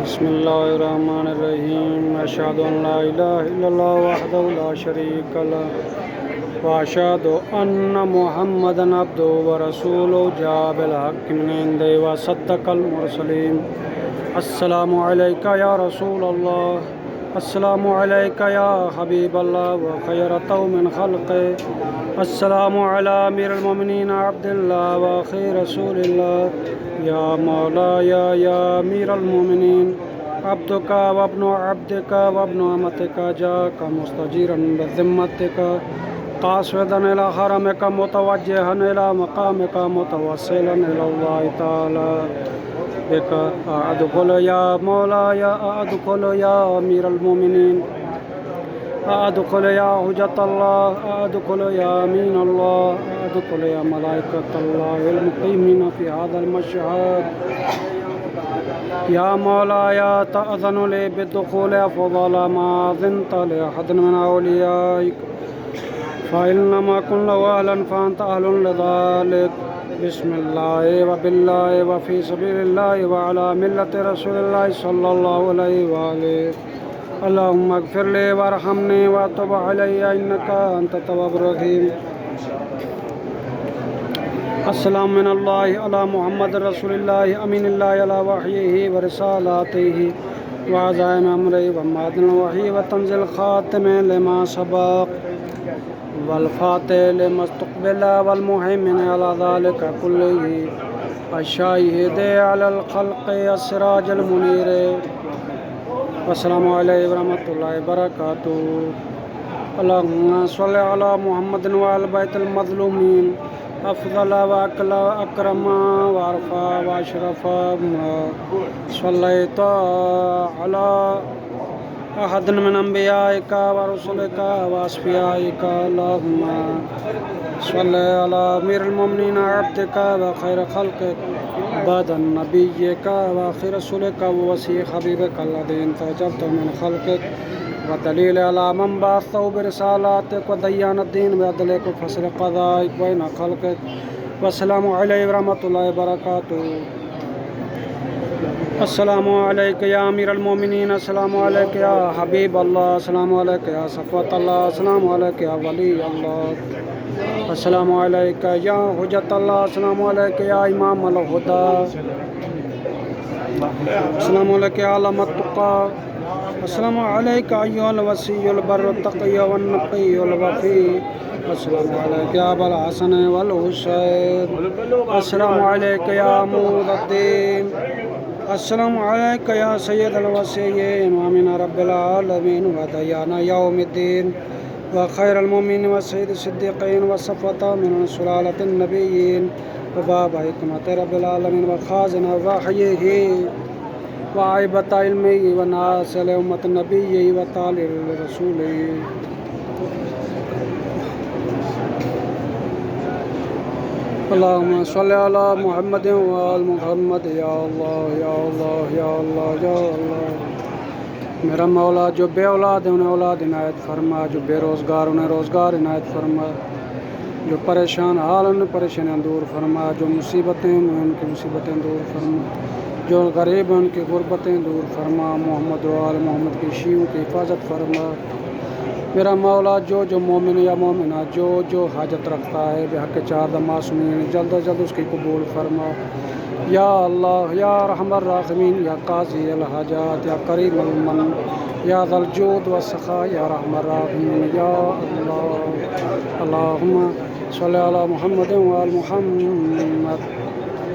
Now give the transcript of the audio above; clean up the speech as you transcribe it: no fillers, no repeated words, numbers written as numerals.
بسم الله الرحمن الرحيم أشهد أن لا إله إلا الله وحده لا شريك له وأشهد أن محمدا عبده ورسوله جاء بالحق من عنده وصدق المرسلين. السلام عليك يا رسول الله، السلام عليك يا حبيب الله وخيرته من خلقه، السلام على أمير المؤمنين عبد الله وأخي رسول الله. يا مولاي يا أمير المؤمنين، عبدك وابن عبدك وابن أمتك جاءك مستجيرا بذمتك، قاصدا إلى حرمك متوجها إلى مقامك متوسلا إلى الله تعالى بك. أدخل يا مولاي، أدخل يا أمير المؤمنين، أدخل يا حجة الله، أدخل يا أمين الله، أدخل يا ملائكة الله المقيمين في هذا المشهد. يا مولاي تأذن لي بالدخول أفضل ما أذنت لأحد من أوليائك، فإن لم أكن له أهلا فأنت أهل لذلك. بسم الله وبالله وفي سبيل الله وعلى ملة رسول الله صلى الله عليه وآله. اللهم اغفر لي وارحمني وتب علي إنك أنت التواب الرحيم. السلام من الله على محمد رسول الله أمين الله على وحيه ورسالاته وعزائم أمره ومعدن الوحي وتنزيل الخاتم لما سبق والفاتح لما استقبل والمهيمن على ذلك كله الشاهد على الخلق السراج المنير. السلام علیکم ورحمۃ اللہ وبرکاتہ. اللہم صلی علی محمد وعلی بیت المظلومین افضل واکل اکرم وارفع واشرف. صلیت علی احد من انبیائک ورسلک واصفیائک. اللہم صلی علی امیر المؤمنین عبدک وخیر خلقک بعد نبیک وآخر رسولک ووسیع حبیبک الذی انتجبت من خلقک ودلیل علی من بعثته برسالاتک ودیان الدین بعدلک وفصل قضائک بین خلقک. والسلام علیکم ورحمۃ اللہ وبرکاتہ. السلام علیک یا امیر المؤمنین، السلام علیک یا حبیب اللہ، السلام علیک یا صفوت اللہ، السلام علیک یا ولی اللہ، السلام علیک یا حجت اللہ، السلام علیک یا امام الہدی، السلام علیک یا علم التقی، السلام علیک ایھا الوصی البر التقی والنقی الوفی، السلام علیک یا ابا الحسن والحسین، السلام علیک یا عمود الدین، السلام علیک یا سید الوصیین وامین رب العالمین ودیان یوم الدین وخیر المؤمنین وسید الصدیقین وصفوۃ من سلالۃ النبیین وباب حکمت رب العالمین وخازن وحیہ وعیبۃ علمہ وناصر امت نبیہ وطالع رسولہ. اللہم صلی علی محمد وآل محمد. یا اللہ یا اللہ یا اللہ یا اللہ. میرا مولا جو بے اولاد ہے انہیں اولاد عنایت فرما، جو بے روزگار انہیں روزگار عنایت فرما، جو پریشان حال انہیں پریشانیاں دور فرما، جو مصیبتیں ہیں ان کی مصیبتیں دور فرما، جو غریب ہیں ان کی غربتیں دور فرما. محمد و آل محمد کی شیعوں کی حفاظت فرما. میرا مولا جو مومن یا مومنہ جو حاجت رکھتا ہے بحق چار معصومین جلد از جلد اس کی قبول فرما. یا اللہ یا ارحم الراحمین، یا قاضی الحاجات، یا کریم المن، یا ذا الجود والسخاء، یا رحم الراحمین. یا اللہ اللہم صلی علی محمد وآل محمد.